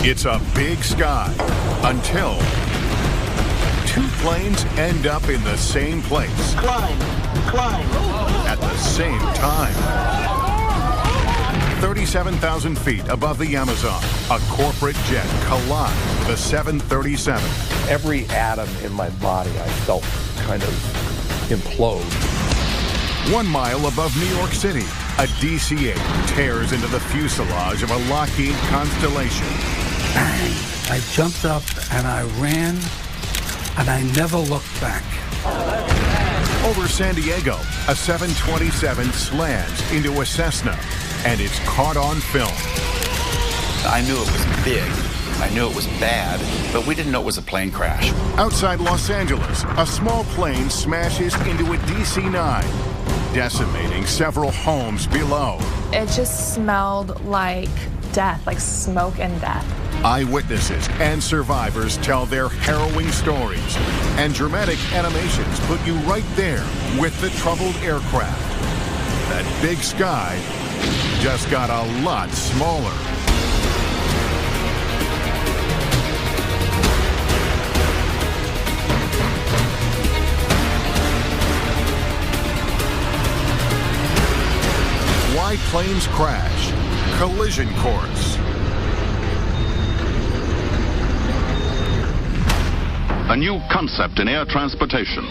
It's a big sky until two planes end up in the same place. Climb. At the same time. 37,000 feet above the Amazon, a corporate jet collides the 737. Every atom in my body I felt kind of implode. 1 mile above New York City, a DC-8 tears into the fuselage of a Lockheed Constellation. Bang! I jumped up and I ran, and I never looked back. Over San Diego, a 727 slams into a Cessna, and it's caught on film. I knew it was big. I knew it was bad, but we didn't know it was a plane crash. Outside Los Angeles, a small plane smashes into a DC-9, decimating several homes below. It just smelled like death, like smoke and death. Eyewitnesses and survivors tell their harrowing stories, and dramatic animations put you right there with the troubled aircraft. That big sky just got a lot smaller. Why planes crash. Collision course. A new concept in air transportation.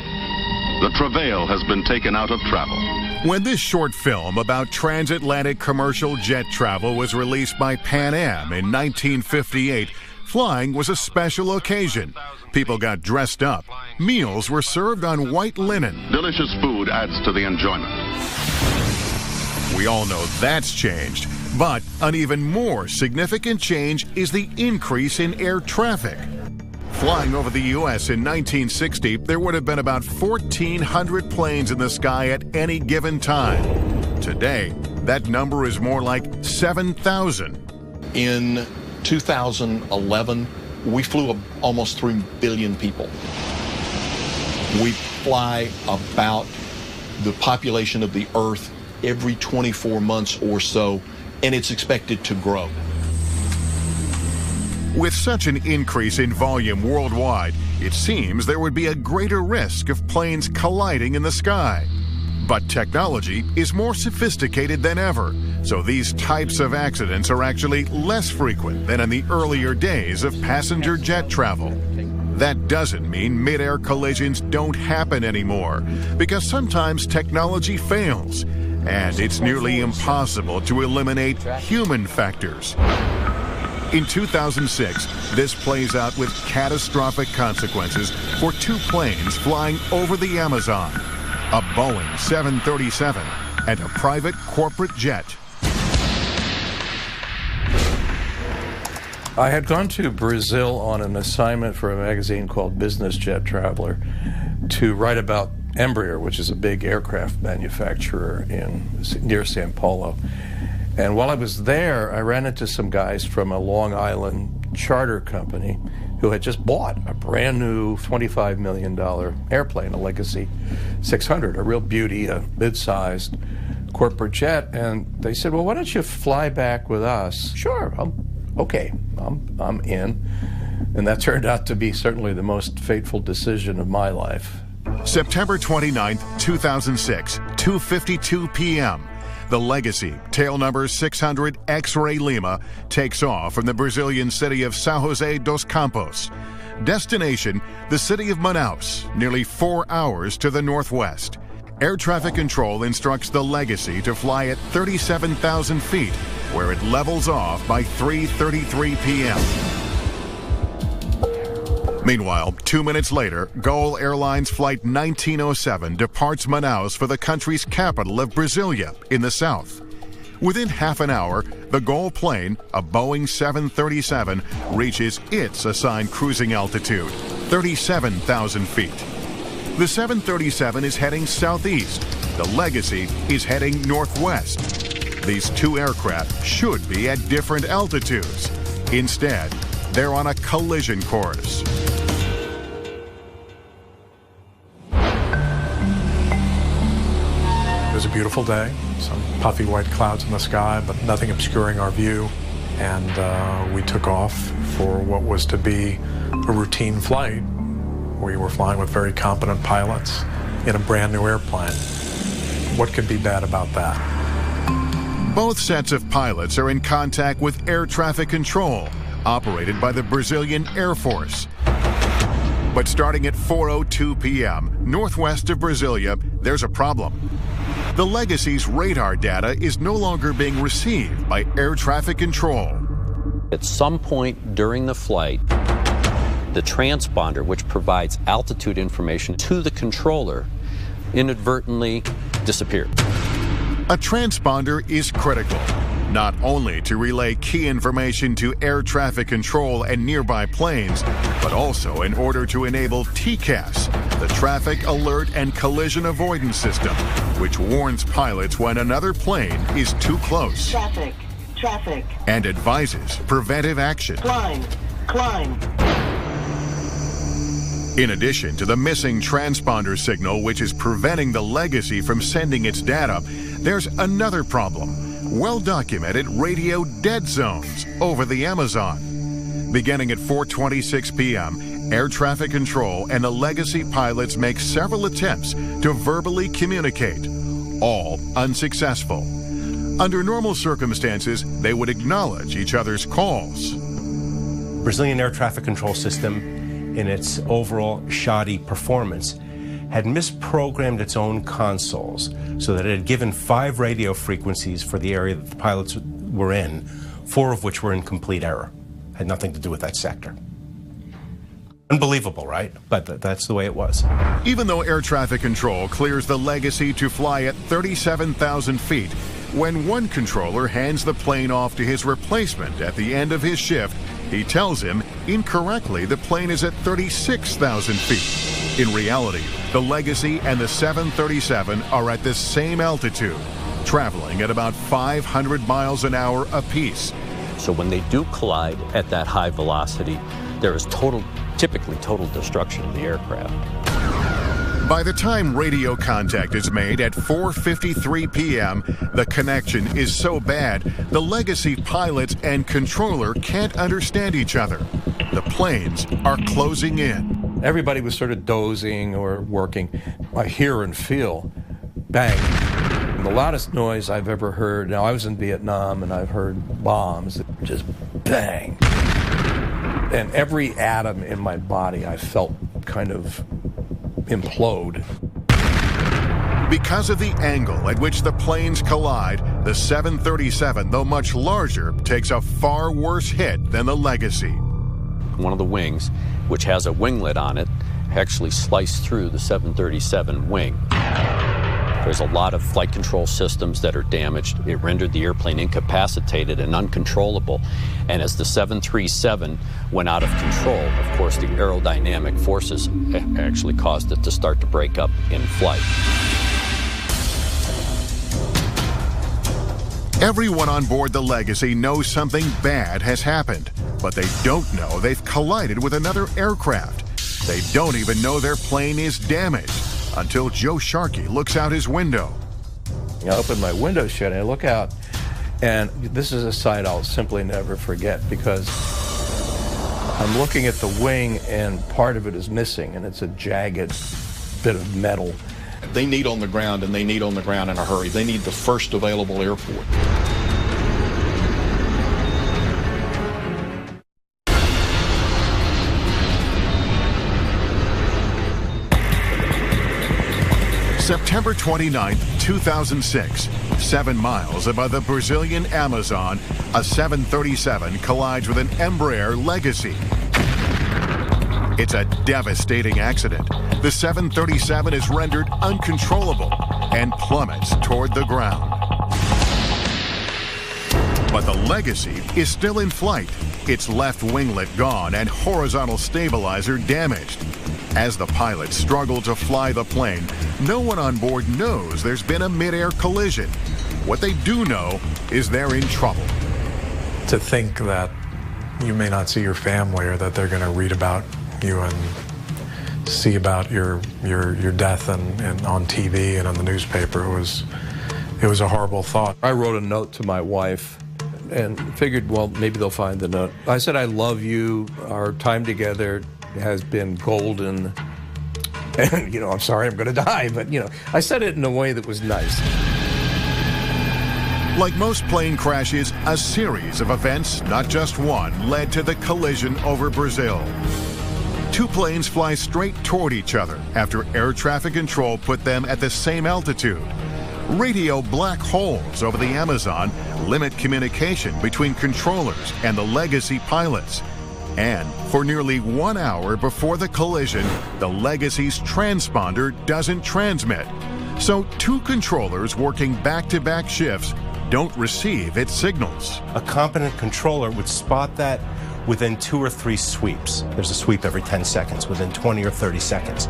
The travail has been taken out of travel. When this short film about transatlantic commercial jet travel was released by Pan Am in 1958, flying was a special occasion. People got dressed up. Meals were served on white linen. Delicious food adds to the enjoyment. We all know that's changed, but an even more significant change is the increase in air traffic. Flying over the U.S. in 1960, there would have been about 1,400 planes in the sky at any given time. Today, that number is more like 7,000. In 2011, we flew almost 3 billion people. We fly about the population of the Earth every 24 months or so, and it's expected to grow. With such an increase in volume worldwide, it seems there would be a greater risk of planes colliding in the sky. But technology is more sophisticated than ever, so these types of accidents are actually less frequent than in the earlier days of passenger jet travel. That doesn't mean mid-air collisions don't happen anymore, because sometimes technology fails, and it's nearly impossible to eliminate human factors. In 2006, this plays out with catastrophic consequences for two planes flying over the Amazon, a Boeing 737 and a private corporate jet. I had gone to Brazil on an assignment for a magazine called Business Jet Traveler to write about Embraer, which is a big aircraft manufacturer near Sao Paulo. And while I was there, I ran into some guys from a Long Island charter company who had just bought a brand new $25 million airplane, a Legacy 600, a real beauty, a mid-sized corporate jet. And they said, well, why don't you fly back with us? Sure, I'm in. And that turned out to be certainly the most fateful decision of my life. September 29th, 2006, 2:52 p.m. The Legacy, tail number 600 X-Ray Lima, takes off from the Brazilian city of São José dos Campos. Destination, the city of Manaus, nearly 4 hours to the northwest. Air traffic control instructs the Legacy to fly at 37,000 feet, where it levels off by 3:33 p.m. Meanwhile, 2 minutes later, Gol Airlines Flight 1907 departs Manaus for the country's capital of Brasilia in the south. Within half an hour, the Gol plane, a Boeing 737, reaches its assigned cruising altitude, 37,000 feet. The 737 is heading southeast. The Legacy is heading northwest. These two aircraft should be at different altitudes. Instead, they're on a collision course. It was a beautiful day, some puffy white clouds in the sky, but nothing obscuring our view. and we took off for what was to be a routine flight. We were flying with very competent pilots in a brand new airplane. What could be bad about that? Both sets of pilots are in contact with air traffic control, operated by the Brazilian Air Force. But starting at 4:02 p.m. northwest of Brasilia, there's a problem. The Legacy's radar data is no longer being received by air traffic control. At some point during the flight, the transponder, which provides altitude information to the controller, inadvertently disappeared. A transponder is critical, not only to relay key information to air traffic control and nearby planes, but also in order to enable TCAS, the Traffic Alert and Collision Avoidance System, which warns pilots when another plane is too close. Traffic. And advises preventive action. Climb. In addition to the missing transponder signal, which is preventing the Legacy from sending its data, there's another problem: well-documented radio dead zones over the Amazon. Beginning at 4:26 p.m., air traffic control and the Legacy pilots make several attempts to verbally communicate, all unsuccessful. Under normal circumstances, they would acknowledge each other's calls. Brazilian air traffic control system, in its overall shoddy performance, had misprogrammed its own consoles so that it had given 5 radio frequencies for the area that the pilots were in, 4 of which were in complete error. Had nothing to do with that sector. Unbelievable, right? But that's the way it was. Even though air traffic control clears the Legacy to fly at 37,000 feet, when one controller hands the plane off to his replacement at the end of his shift, he tells him incorrectly the plane is at 36,000 feet. In reality, the Legacy and the 737 are at the same altitude, traveling at about 500 miles an hour apiece. So when they do collide at that high velocity, there is typically total destruction of the aircraft. By the time radio contact is made at 4:53 p.m., the connection is so bad, the Legacy pilots and controller can't understand each other. The planes are closing in. Everybody was sort of dozing or working. I hear and feel bang. And the loudest noise I've ever heard, now I was in Vietnam and I've heard bombs, just bang. And every atom in my body I felt kind of implode. Because of the angle at which the planes collide, the 737, though much larger, takes a far worse hit than the Legacy. One of the wings, which has a winglet on it, actually sliced through the 737 wing. There's a lot of flight control systems that are damaged. It rendered the airplane incapacitated and uncontrollable. And as the 737 went out of control, of course, the aerodynamic forces actually caused it to start to break up in flight. Everyone on board the Legacy knows something bad has happened, but they don't know they've collided with another aircraft. They don't even know their plane is damaged until Joe Sharkey looks out his window. I open my window shade and I look out, and this is a sight I'll simply never forget, because I'm looking at the wing and part of it is missing, and it's a jagged bit of metal. They need on the ground, and they need on the ground in a hurry. They need the first available airport. September 29, 2006, 7 miles above the Brazilian Amazon, a 737 collides with an Embraer Legacy. It's a devastating accident. The 737 is rendered uncontrollable and plummets toward the ground. But the Legacy is still in flight, its left winglet gone and horizontal stabilizer damaged. As the pilots struggle to fly the plane, no one on board knows there's been a mid-air collision. What they do know is they're in trouble. To think that you may not see your family, or that they're going to read about you and see about your death and on TV and on the newspaper, it was a horrible thought. I wrote a note to my wife and figured, well, maybe they'll find the note. I said, I love you. Our time together has been golden. And, I'm sorry I'm going to die. But, I said it in a way that was nice. Like most plane crashes, a series of events, not just one, led to the collision over Brazil. Two planes fly straight toward each other after air traffic control put them at the same altitude. Radio black holes over the Amazon limit communication between controllers and the Legacy pilots. And for nearly 1 hour before the collision, the Legacy's transponder doesn't transmit. So two controllers working back-to-back shifts don't receive its signals. A competent controller would spot that within 2 or 3 sweeps. There's a sweep every 10 seconds, within 20 or 30 seconds.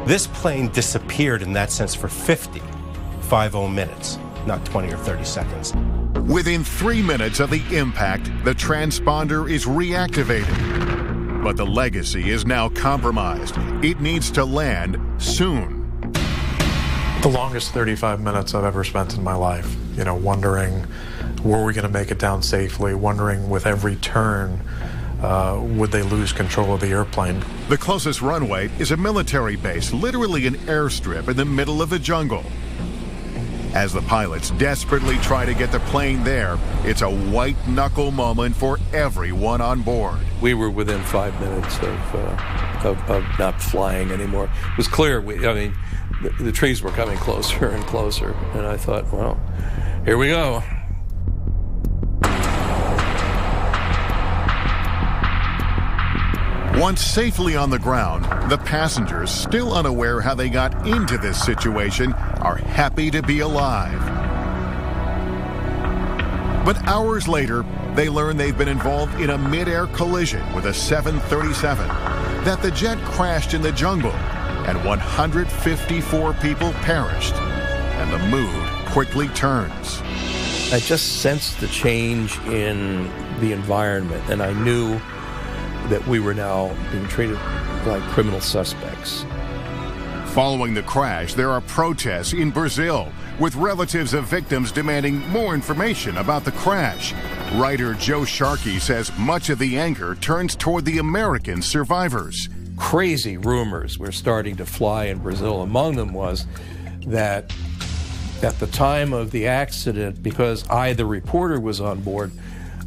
This plane disappeared in that sense for 50 minutes, not 20 or 30 seconds. Within 3 minutes of the impact, the transponder is reactivated. But the Legacy is now compromised. It needs to land soon. The longest 35 minutes I've ever spent in my life, wondering, were we going to make it down safely, wondering with every turn, would they lose control of the airplane? The closest runway is a military base, literally an airstrip in the middle of the jungle. As the pilots desperately try to get the plane there, it's a white-knuckle moment for everyone on board. We were within 5 minutes of not flying anymore. It was clear, the trees were coming closer and closer, and I thought, well, here we go. Once safely on the ground, the passengers, still unaware how they got into this situation, are happy to be alive. But hours later, they learn they've been involved in a mid-air collision with a 737, that the jet crashed in the jungle, and 154 people perished, and the mood quickly turns. I just sensed the change in the environment, and I knew that we were now being treated like criminal suspects. Following the crash, there are protests in Brazil, with relatives of victims demanding more information about the crash. Writer Joe Sharkey says much of the anger turns toward the American survivors. Crazy rumors were starting to fly in Brazil. Among them was that at the time of the accident, because the reporter, was on board,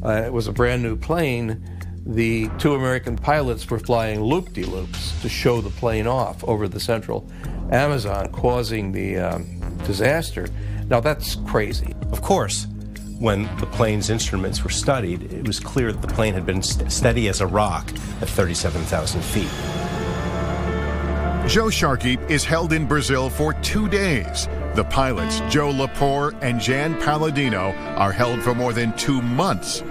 it was a brand new plane, the two American pilots were flying loop-de-loops to show the plane off over the central Amazon, causing the disaster. Now, that's crazy. Of course, when the plane's instruments were studied, it was clear that the plane had been steady as a rock at 37,000 feet. Joe Sharkey is held in Brazil for 2 days. The pilots, Joe Lepore and Jan Palladino, are held for more than 2 months.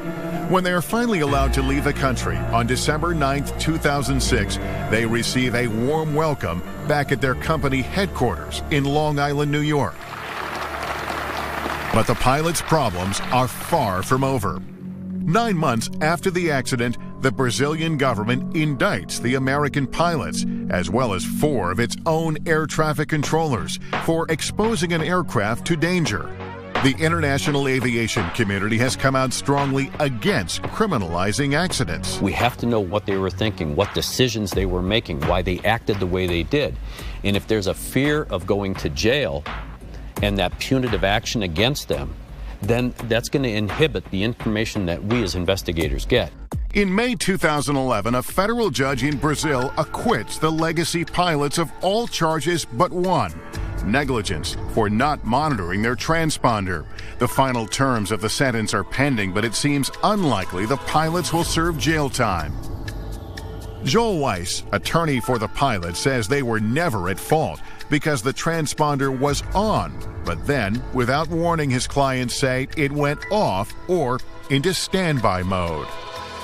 When they are finally allowed to leave the country on December 9th, 2006, they receive a warm welcome back at their company headquarters in Long Island, New York. But the pilots' problems are far from over. 9 months after the accident, the Brazilian government indicts the American pilots, as well as 4 of its own air traffic controllers, for exposing an aircraft to danger. The international aviation community has come out strongly against criminalizing accidents. We have to know what they were thinking, what decisions they were making, why they acted the way they did. And if there's a fear of going to jail and that punitive action against them, then that's going to inhibit the information that we as investigators get. In May 2011, a federal judge in Brazil acquits the Legacy pilots of all charges but one: negligence for not monitoring their transponder. The final terms of the sentence are pending, but it seems unlikely the pilots will serve jail time. Joel Weiss, attorney for the pilots, says they were never at fault because the transponder was on, but then, without warning, his clients say it went off or into standby mode.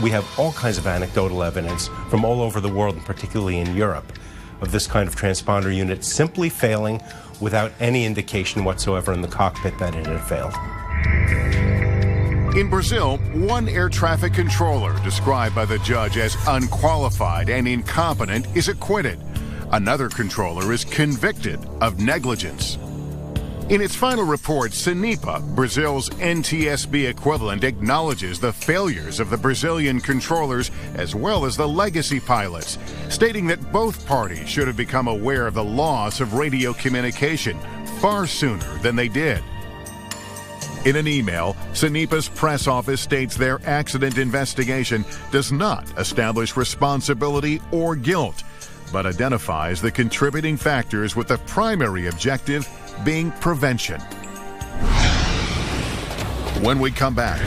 We have all kinds of anecdotal evidence from all over the world, and particularly in Europe, of this kind of transponder unit simply failing without any indication whatsoever in the cockpit that it had failed. In Brazil, one air traffic controller, described by the judge as unqualified and incompetent, is acquitted. Another controller is convicted of negligence. In its final report, CNIPA, Brazil's NTSB equivalent, acknowledges the failures of the Brazilian controllers as well as the legacy pilots, stating that both parties should have become aware of the loss of radio communication far sooner than they did. In an email, CNIPA's press office states their accident investigation does not establish responsibility or guilt, but identifies the contributing factors with the primary objective being prevention. When we come back,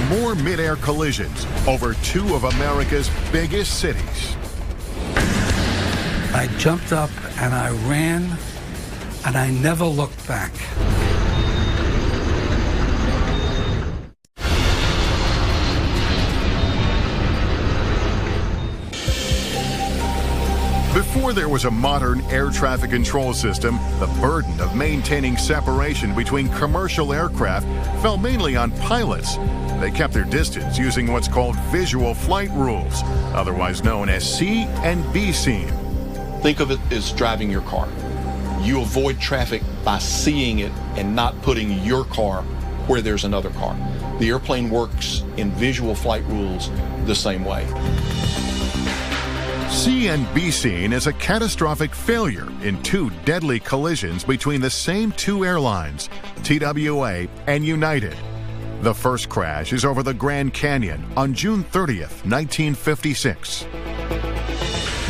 more mid-air collisions over two of America's biggest cities. I jumped up and I ran, and I never looked back. Before there was a modern air traffic control system, the burden of maintaining separation between commercial aircraft fell mainly on pilots. They kept their distance using what's called visual flight rules, otherwise known as C and B scene. Think of it as driving your car. You avoid traffic by seeing it and not putting your car where there's another car. The airplane works in visual flight rules the same way. C and B scene is a catastrophic failure in two deadly collisions between the same two airlines, TWA and United. The first crash is over the Grand Canyon on June 30th, 1956.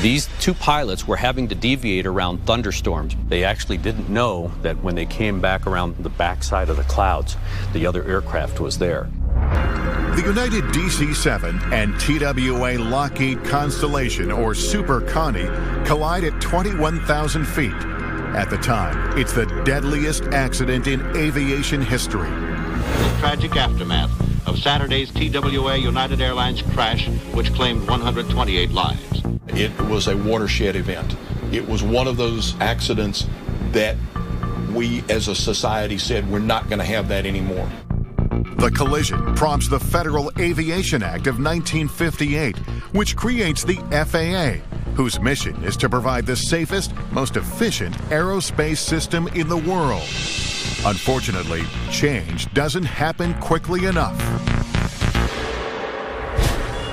These two pilots were having to deviate around thunderstorms. They actually didn't know that when they came back around the backside of the clouds, the other aircraft was there. The United DC-7 and TWA Lockheed Constellation, or Super Connie, collide at 21,000 feet. At the time, it's the deadliest accident in aviation history. The tragic aftermath of Saturday's TWA United Airlines crash, which claimed 128 lives. It was a watershed event. It was one of those accidents that we as a society said we're not going to have that anymore. The collision prompts the Federal Aviation Act of 1958, which creates the FAA, whose mission is to provide the safest, most efficient aerospace system in the world. Unfortunately, change doesn't happen quickly enough.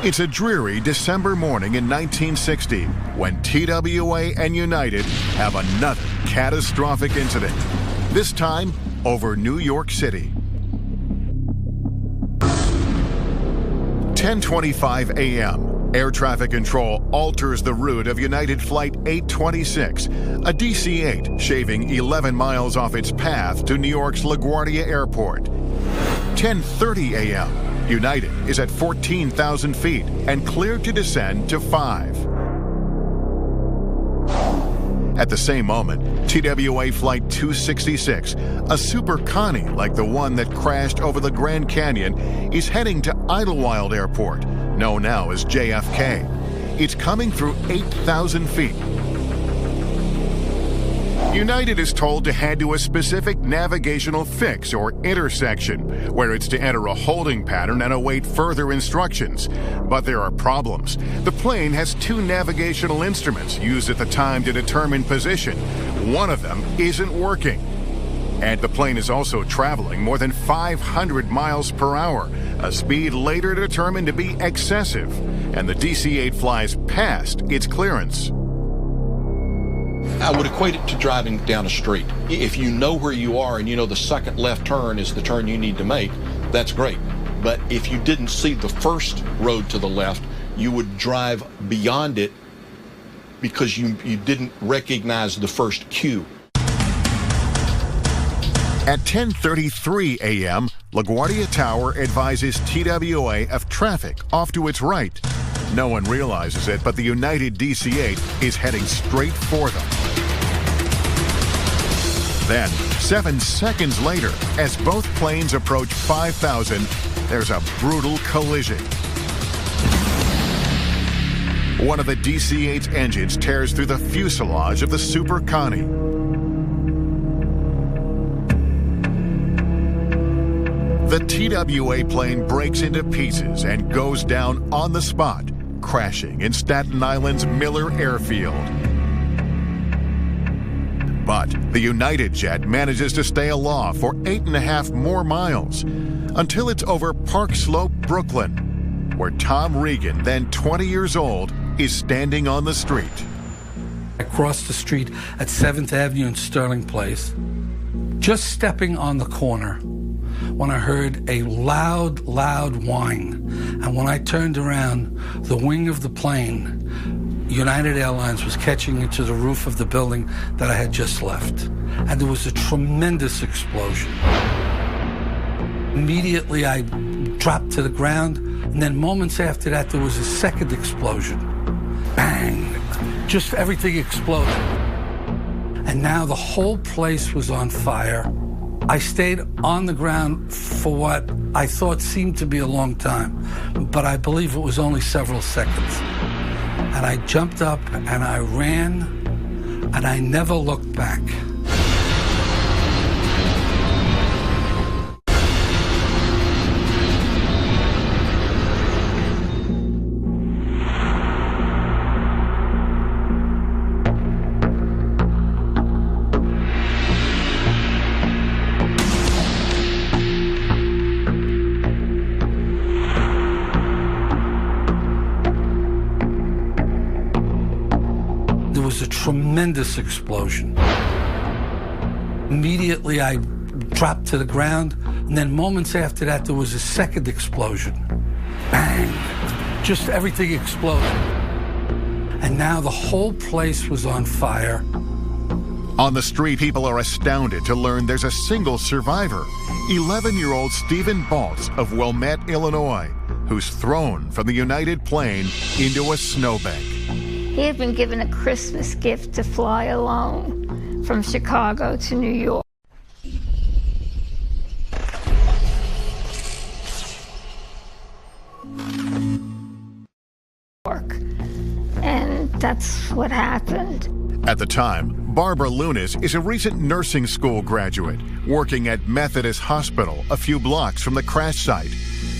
It's a dreary December morning in 1960 when TWA and United have another catastrophic incident, this time over New York City. 10:25 a.m., air traffic control alters the route of United Flight 826, a DC-8 shaving 11 miles off its path to New York's LaGuardia Airport. 10:30 a.m., United is at 14,000 feet and cleared to descend to 5. At the same moment, TWA Flight 266, a Super Connie like the one that crashed over the Grand Canyon, is heading to Idlewild Airport, known now as JFK. It's coming through 8,000 feet. United is told to head to a specific navigational fix or intersection, where it's to enter a holding pattern and await further instructions. But there are problems. The plane has two navigational instruments used at the time to determine position. One of them isn't working. And the plane is also traveling more than 500 miles per hour, a speed later determined to be excessive. And the DC-8 flies past its clearance. I would equate it to driving down a street. If you know where you are and you know the second left turn is the turn you need to make, that's great. But if you didn't see the first road to the left, you would drive beyond it because you didn't recognize the first cue. At 10:33 a.m., LaGuardia Tower advises TWA of traffic off to its right. No one realizes it, but the United DC-8 is heading straight for them. Then, 7 seconds later, as both planes approach 5,000, there's a brutal collision. One of the DC-8's engines tears through the fuselage of the Super Connie. The TWA plane breaks into pieces and goes down on the spot, crashing in Staten Island's Miller Airfield. But the United jet manages to stay aloft for 8.5 more miles until it's over Park Slope, Brooklyn, where Tom Regan, then 20 years old, is standing on the street. I crossed the street at 7th Avenue and Sterling Place, just stepping on the corner, when I heard a loud whine. And when I turned around, the wing of the plane, United Airlines, was catching into the roof of the building that I had just left. And there was a tremendous explosion. Immediately, I dropped to the ground, and then moments after that, there was a second explosion. Bang! Just everything exploded. And now the whole place was on fire. I stayed on the ground for what I thought seemed to be a long time, but I believe it was only several seconds. And I jumped up and I ran, and I never looked back. Tremendous explosion. Immediately, I dropped to the ground, and then moments after that, there was a second explosion. Bang! Just everything exploded. And now the whole place was on fire. On the street, people are astounded to learn there's a single survivor, 11-year-old Stephen Baltz of Wilmette, Illinois, who's thrown from the United plane into a snowbank. He had been given a Christmas gift to fly alone from Chicago to New York. And that's what happened. At the time, Barbara Lunis is a recent nursing school graduate working at Methodist Hospital a few blocks from the crash site.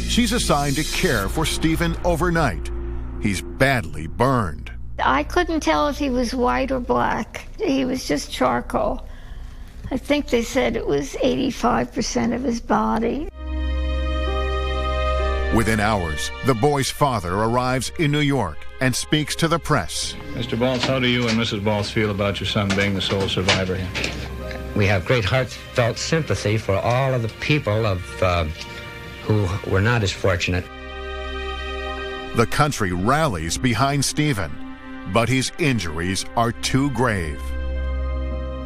She's assigned to care for Stephen overnight. He's badly burned. I couldn't tell if he was white or black. He was just charcoal. I think they said it was 85% of his body. Within hours, the boy's father arrives in New York and speaks to the press. Mr. Baltz, how do you and Mrs. Baltz feel about your son being the sole survivor here? We have great heartfelt sympathy for all of the people who were not as fortunate. The country rallies behind Stephen, but his injuries are too grave.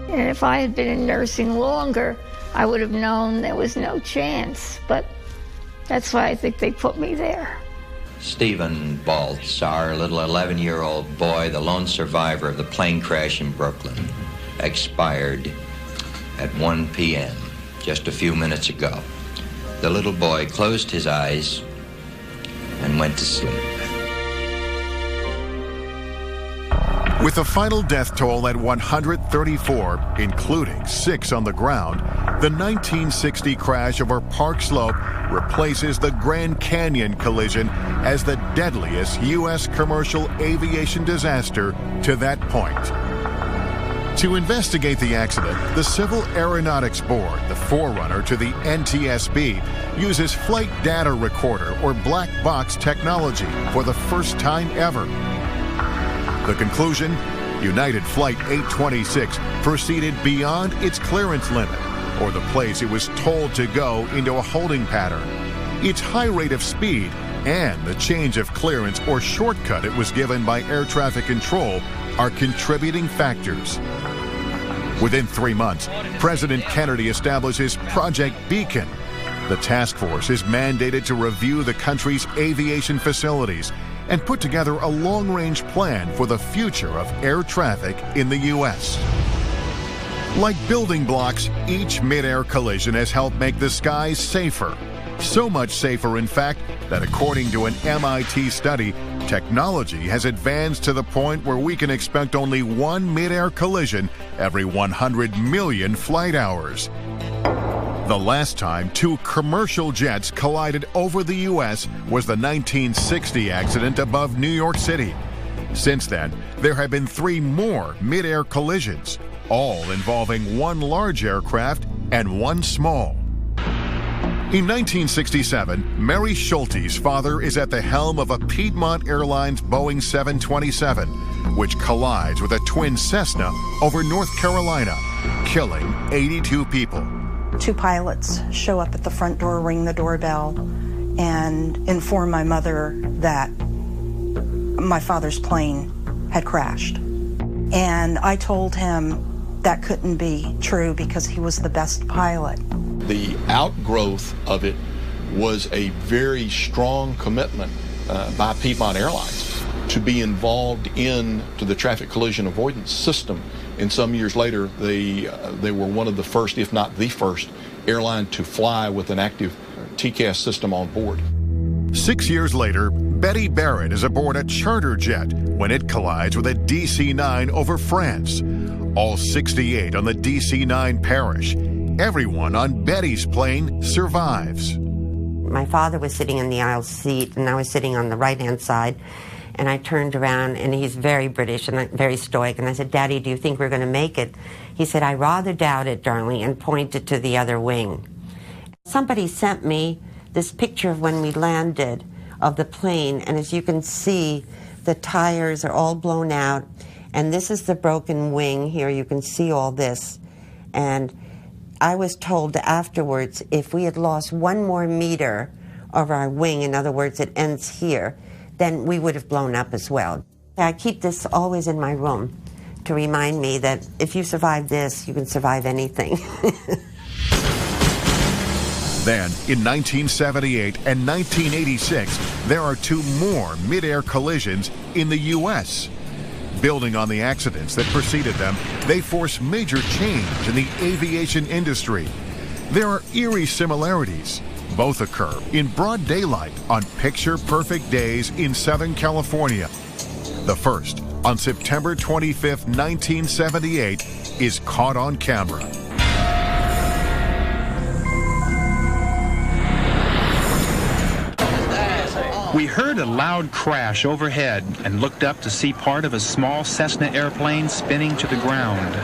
And if I had been in nursing longer, I would have known there was no chance. But that's why I think they put me there. Stephen Baltz, our little 11-year-old boy, the lone survivor of the plane crash in Brooklyn, expired at 1 p.m., just a few minutes ago. The little boy closed his eyes and went to sleep. With the final death toll at 134, including 6 on the ground, the 1960 crash over Park Slope replaces the Grand Canyon collision as the deadliest U.S. commercial aviation disaster to that point. To investigate the accident, the Civil Aeronautics Board, the forerunner to the NTSB, uses flight data recorder or black box technology for the first time ever. The conclusion? United Flight 826 proceeded beyond its clearance limit, or the place it was told to go, into a holding pattern. Its high rate of speed and the change of clearance or shortcut it was given by air traffic control are contributing factors. Within 3 months, President Kennedy establishes Project Beacon. The task force is mandated to review the country's aviation facilities and put together a long-range plan for the future of air traffic in the U.S. Like building blocks, each mid-air collision has helped make the skies safer. So much safer, in fact, that according to an MIT study, technology has advanced to the point where we can expect only one mid-air collision every 100 million flight hours. The last time 2 commercial jets collided over the U.S. was the 1960 accident above New York City. Since then, there have been 3 more mid-air collisions, all involving one large aircraft and one small. In 1967, Mary Schulte's father is at the helm of a Piedmont Airlines Boeing 727, which collides with a twin Cessna over North Carolina, killing 82 people. 2 pilots show up at the front door, ring the doorbell, and inform my mother that my father's plane had crashed. And I told him that couldn't be true because he was the best pilot. The outgrowth of it was a very strong commitment by Piedmont Airlines to be involved into the traffic collision avoidance system. And some years later, they were one of the first, if not the first, airline to fly with an active TCAS system on board. 6 years later, Betty Barrett is aboard a charter jet when it collides with a DC-9 over France. All 68 on the DC-9 perish. Everyone on Betty's plane survives. My father was sitting in the aisle seat, and I was sitting on the right-hand side. And I turned around, and he's very British and very stoic. And I said, "Daddy, do you think we're going to make it?" He said, "I rather doubt it, darling," and pointed to the other wing. Somebody sent me this picture of when we landed of the plane. And as you can see, the tires are all blown out. And this is the broken wing here. You can see all this. And I was told afterwards, if we had lost 1 more meter of our wing, in other words, it ends here, then we would have blown up as well. I keep this always in my room to remind me that if you survive this, you can survive anything. Then, in 1978 and 1986, there are 2 more mid-air collisions in the U.S. Building on the accidents that preceded them, they force major change in the aviation industry. There are eerie similarities. Both occur in broad daylight on picture-perfect days in Southern California. The first, on September 25, 1978, is caught on camera. We heard a loud crash overhead and looked up to see part of a small Cessna airplane spinning to the ground.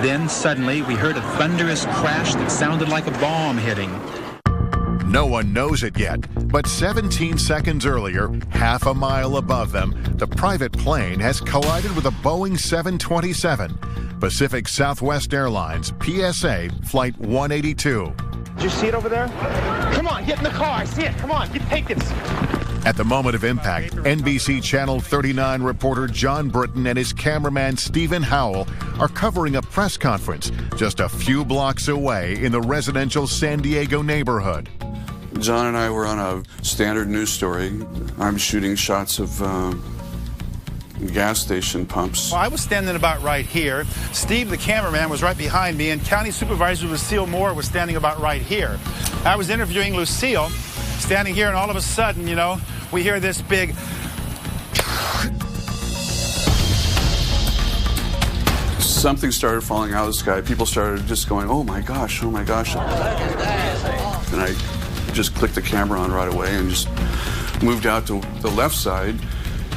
Then suddenly we heard a thunderous crash that sounded like a bomb hitting. No one knows it yet, but 17 seconds earlier, half a mile above them, the private plane has collided with a Boeing 727, Pacific Southwest Airlines, PSA, Flight 182. Did you see it over there? Come on, get in the car. I see it. Come on, take this. At the moment of impact, NBC Channel 39 reporter John Britton and his cameraman Stephen Howell are covering a press conference just a few blocks away in the residential San Diego neighborhood. John and I were on a standard news story. I'm shooting shots of gas station pumps. Well, I was standing about right here. Steve, the cameraman, was right behind me, and County Supervisor Lucille Moore was standing about right here. I was interviewing Lucille, standing here, and all of a sudden, you know, we hear this big... Something started falling out of the sky. People started just going, oh my gosh, oh my gosh. And I just clicked the camera on right away and just moved out to the left side.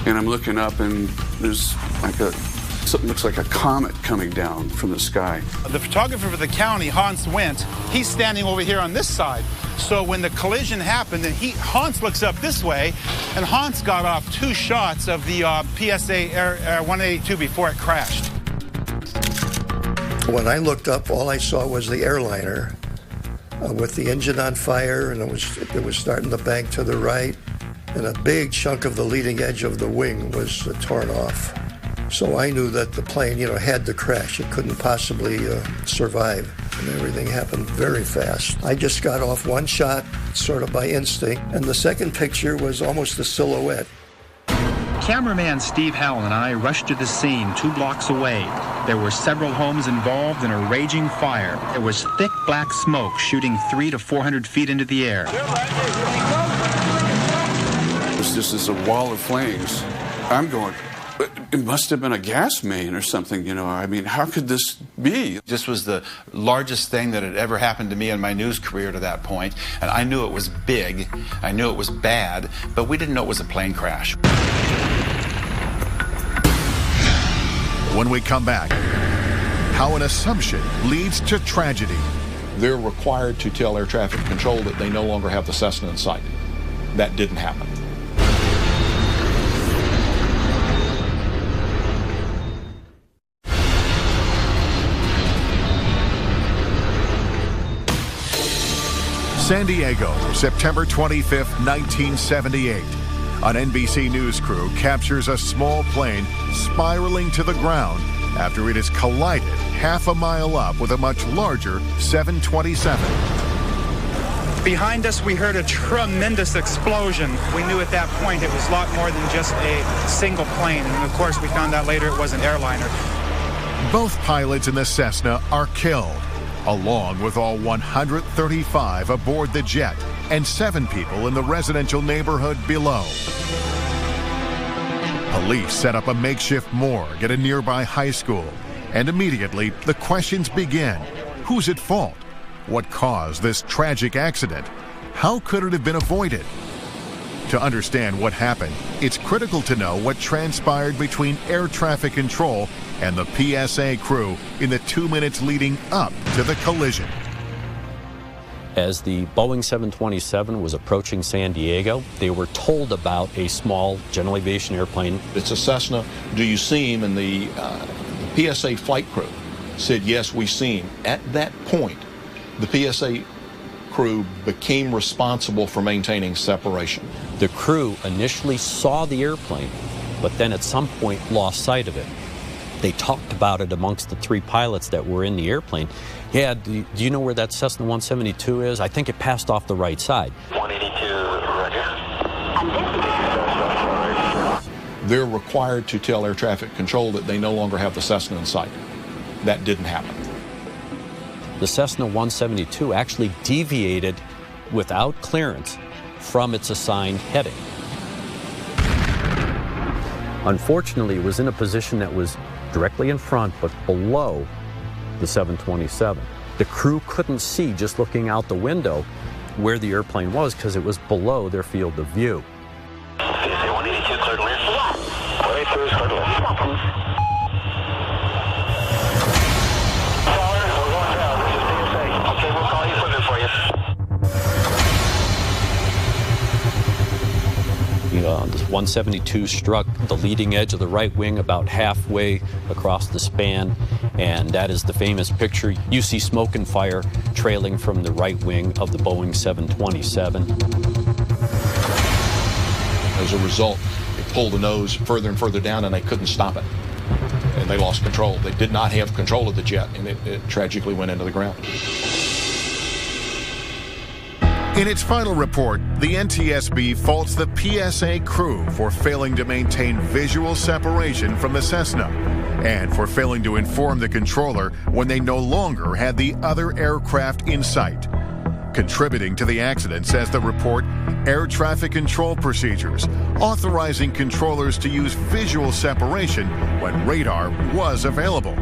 And I'm looking up, and there's like something looks like a comet coming down from the sky. The photographer for the county, Hans Wendt, he's standing over here on this side. So when the collision happened, Hans looks up this way, and Hans got off 2 shots of the PSA Air 182 before it crashed. When I looked up, all I saw was the airliner with the engine on fire, and it was starting to bank to the right. And a big chunk of the leading edge of the wing was torn off. So I knew that the plane, had to crash. It couldn't possibly survive. And everything happened very fast. I just got off 1 shot, sort of by instinct, and the second picture was almost a silhouette. Cameraman Steve Howell and I rushed to the scene 2 blocks away. There were several homes involved in a raging fire. There was thick black smoke shooting 300 to 400 feet into the air. It's just as a wall of flames. I'm going, it must have been a gas main or something, I mean, how could this be? This was the largest thing that had ever happened to me in my news career to that point, and I knew it was big, I knew it was bad, but we didn't know it was a plane crash. When we come back, how an assumption leads to tragedy. They're required to tell air traffic control that they no longer have the Cessna in sight. That didn't happen. San Diego, September 25th, 1978. An NBC News crew captures a small plane spiraling to the ground after it has collided half a mile up with a much larger 727. Behind us, we heard a tremendous explosion. We knew at that point it was a lot more than just a single plane. And of course, we found out later it was an airliner. Both pilots in the Cessna are killed, along with all 135 aboard the jet and 7 people in the residential neighborhood below. Police set up a makeshift morgue at a nearby high school, and immediately the questions begin. Who's at fault? What caused this tragic accident? How could it have been avoided? To understand what happened, it's critical to know what transpired between air traffic control and the PSA crew in the 2 minutes leading up to the collision. As the Boeing 727 was approaching San Diego, they were told about a small general aviation airplane. It's a Cessna. Do you see him? And the PSA flight crew said, yes, we see him. At that point, the PSA crew became responsible for maintaining separation. The crew initially saw the airplane, but then at some point lost sight of it. They talked about it amongst the 3 pilots that were in the airplane. Yeah, do you know where that Cessna 172 is? I think it passed off the right side. 182, roger. They're required to tell air traffic control that they no longer have the Cessna in sight. That didn't happen. The Cessna 172 actually deviated without clearance from its assigned heading. Unfortunately, it was in a position that was directly in front but below the 727. The crew couldn't see, just looking out the window, where the airplane was because it was below their field of view. PSA 182 cleared to land. 182 is cleared to land. Caller, we're going down. This is PSA. Okay, we'll call you equipment for you. This 172 struck the leading edge of the right wing about halfway across the span, and that is the famous picture. You see smoke and fire trailing from the right wing of the Boeing 727. As a result, it pulled the nose further and further down, and they couldn't stop it. And they lost control. They did not have control of the jet, and it tragically went into the ground. In its final report, the NTSB faults the PSA crew for failing to maintain visual separation from the Cessna and for failing to inform the controller when they no longer had the other aircraft in sight. Contributing to the accident, says the report, air traffic control procedures, authorizing controllers to use visual separation when radar was available.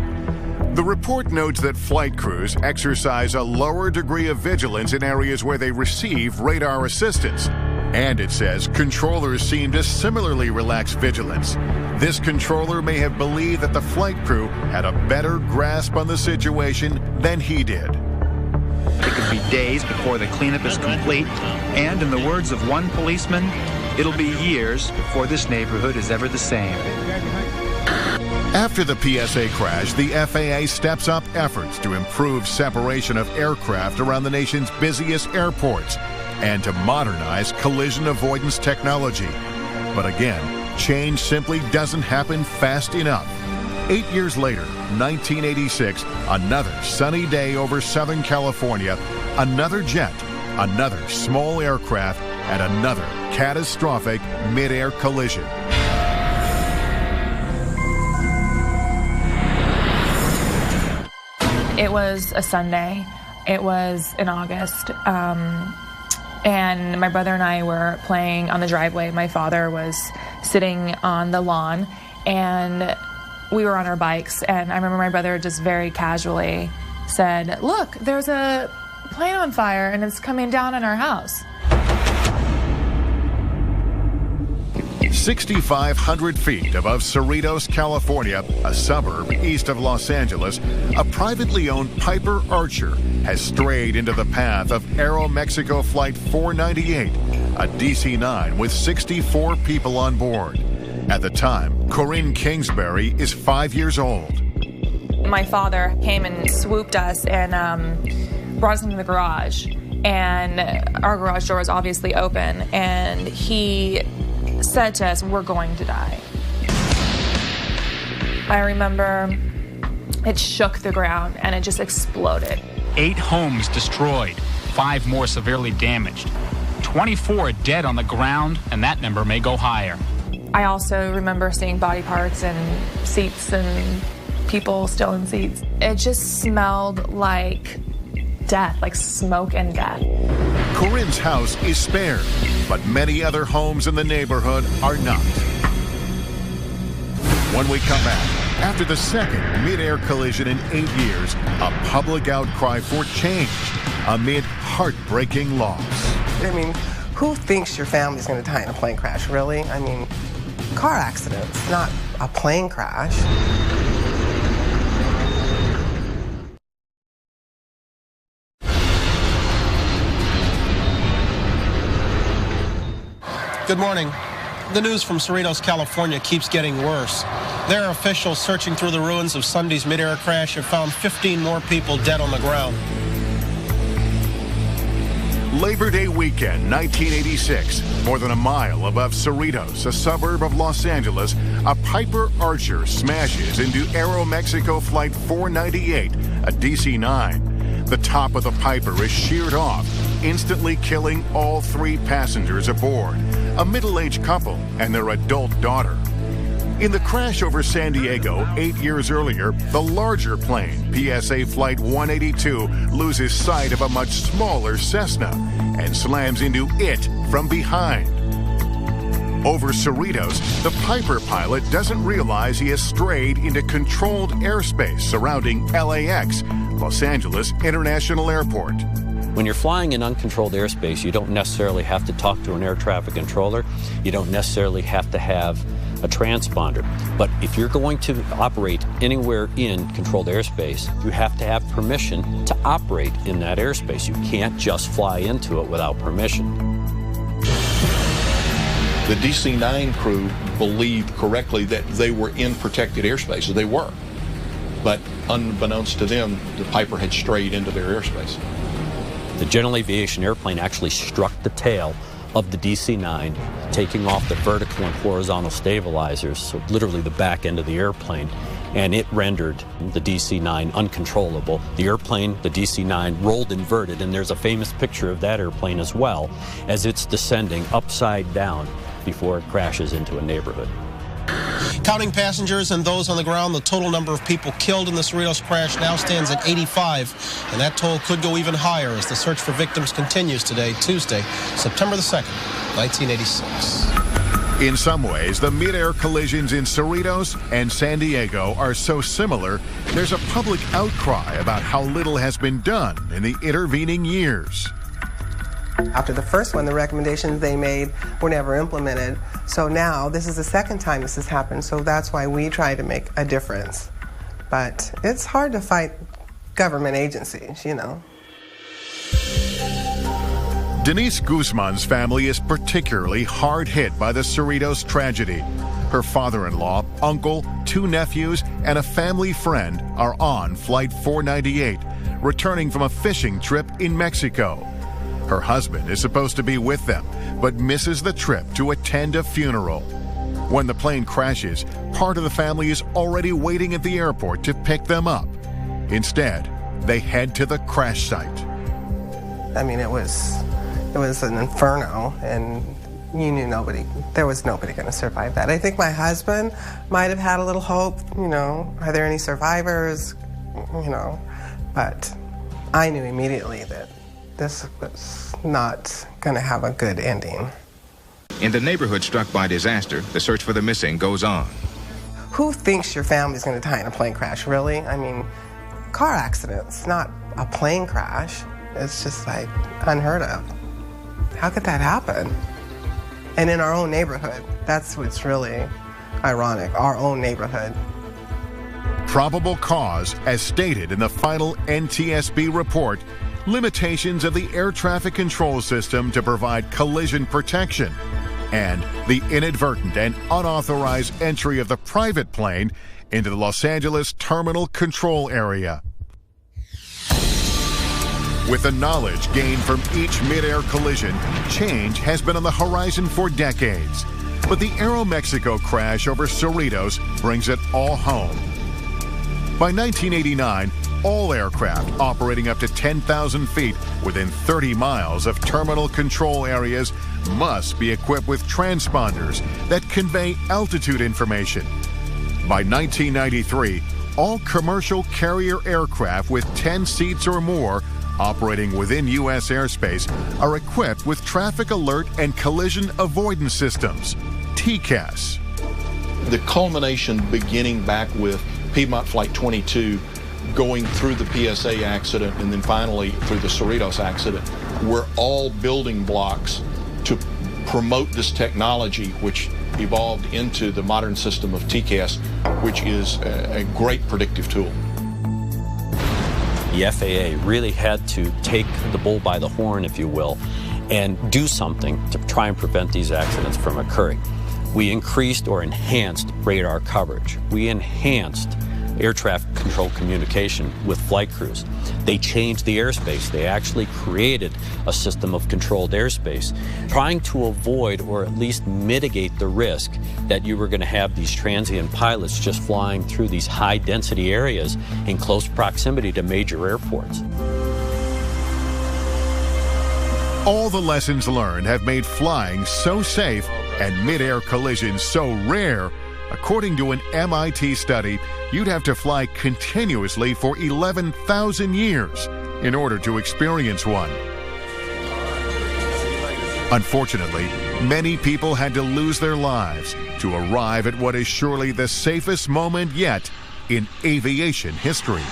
The report notes that flight crews exercise a lower degree of vigilance in areas where they receive radar assistance. And it says controllers seem to similarly relax vigilance. This controller may have believed that the flight crew had a better grasp on the situation than he did. It could be days before the cleanup is complete, and in the words of one policeman, it'll be years before this neighborhood is ever the same. After the PSA crash, the FAA steps up efforts to improve separation of aircraft around the nation's busiest airports and to modernize collision avoidance technology. But again, change simply doesn't happen fast enough. 8 years later, 1986, another sunny day over Southern California, another jet, another small aircraft, and another catastrophic mid-air collision. It was a Sunday. It was in August. And my brother and I were playing on the driveway. My father was sitting on the lawn, and we were on our bikes. And I remember my brother just very casually said, "Look, there's a plane on fire, and it's coming down on our house." 6,500 feet above Cerritos, California, a suburb east of Los Angeles, a privately owned Piper Archer has strayed into the path of Aeromexico Flight 498, a DC-9 with 64 people on board. At the time, Corinne Kingsbury is 5 years old. My father came and swooped us and brought us into the garage. And our garage door was obviously open. And he said to us, "We're going to die." I remember it shook the ground and it just exploded. 8 homes destroyed, 5 more severely damaged. 24 dead on the ground, and that number may go higher. I also remember seeing body parts and seats and people still in seats. It just smelled like death, like smoke and death. Corinne's house is spared, but many other homes in the neighborhood are not. When we come back, after the second mid-air collision in 8 years, a public outcry for change amid heartbreaking loss. I mean, who thinks your family's going to die in a plane crash, really? I mean, car accidents, not a plane crash. Good morning. The news from Cerritos, California keeps getting worse. There are officials searching through the ruins of Sunday's mid-air crash have found 15 more people dead on the ground. Labor Day weekend, 1986, more than a mile above Cerritos, a suburb of Los Angeles, a Piper Archer smashes into Aeromexico Flight 498, a DC-9. The top of the Piper is sheared off, instantly killing all 3 passengers aboard, a middle-aged couple and their adult daughter. In the crash over San Diego 8 years earlier, the larger plane, PSA Flight 182, loses sight of a much smaller Cessna and slams into it from behind. Over Cerritos, the Piper pilot doesn't realize he has strayed into controlled airspace surrounding LAX, Los Angeles International Airport. When you're flying in uncontrolled airspace, you don't necessarily have to talk to an air traffic controller. You don't necessarily have to have a transponder. But if you're going to operate anywhere in controlled airspace, you have to have permission to operate in that airspace. You can't just fly into it without permission. The DC-9 crew believed correctly that they were in protected airspace. They were. But unbeknownst to them, the Piper had strayed into their airspace. The general aviation airplane actually struck the tail of the DC-9, taking off the vertical and horizontal stabilizers, so literally the back end of the airplane, and it rendered the DC-9 uncontrollable. The airplane, the DC-9, rolled inverted, and there's a famous picture of that airplane as well as it's descending upside down before it crashes into a neighborhood. Counting passengers and those on the ground, the total number of people killed in the Cerritos crash now stands at 85, and that toll could go even higher as the search for victims continues today, Tuesday, September the 2nd, 1986. In some ways, the mid-air collisions in Cerritos and San Diego are so similar, there's a public outcry about how little has been done in the intervening years. After the first one, the recommendations they made were never implemented. So now, this is the second time this has happened, so that's why we try to make a difference. But it's hard to fight government agencies, you know. Denise Guzman's family is particularly hard hit by the Cerritos tragedy. Her father-in-law, uncle, 2 nephews, and a family friend are on Flight 498, returning from a fishing trip in Mexico. Her husband is supposed to be with them, but misses the trip to attend a funeral. When the plane crashes, part of the family is already waiting at the airport to pick them up. Instead, they head to the crash site. I mean, it was an inferno, and you knew there was nobody going to survive that. I think my husband might have had a little hope, you know, are there any survivors, you know, but I knew immediately that this was not going to have a good ending. In the neighborhood struck by disaster, the search for the missing goes on. Who thinks your family's going to die in a plane crash, really? I mean, car accidents, not a plane crash. It's just like unheard of. How could that happen? And in our own neighborhood. That's what's really ironic, our own neighborhood. Probable cause, as stated in the final NTSB report, limitations of the air traffic control system to provide collision protection, and the inadvertent and unauthorized entry of the private plane into the Los Angeles terminal control area. With the knowledge gained from each mid-air collision, change has been on the horizon for decades. But the Aeromexico crash over Cerritos brings it all home. By 1989, all aircraft operating up to 10,000 feet within 30 miles of terminal control areas must be equipped with transponders that convey altitude information. By 1993, all commercial carrier aircraft with 10 seats or more operating within U.S. airspace are equipped with traffic alert and collision avoidance systems, TCAS. The culmination beginning back with Piedmont Flight 22 going through the PSA accident and then finally through the Cerritos accident were all building blocks to promote this technology, which evolved into the modern system of TCAS, which is a great predictive tool. The FAA really had to take the bull by the horn, if you will, and do something to try and prevent these accidents from occurring. We increased or enhanced radar coverage. We enhanced air traffic control communication with flight crews. They changed the airspace. They actually created a system of controlled airspace, trying to avoid or at least mitigate the risk that you were going to have these transient pilots just flying through these high-density areas in close proximity to major airports. All the lessons learned have made flying so safe and mid-air collisions so rare. According to an MIT study, you'd have to fly continuously for 11,000 years in order to experience one. Unfortunately, many people had to lose their lives to arrive at what is surely the safest moment yet in aviation history.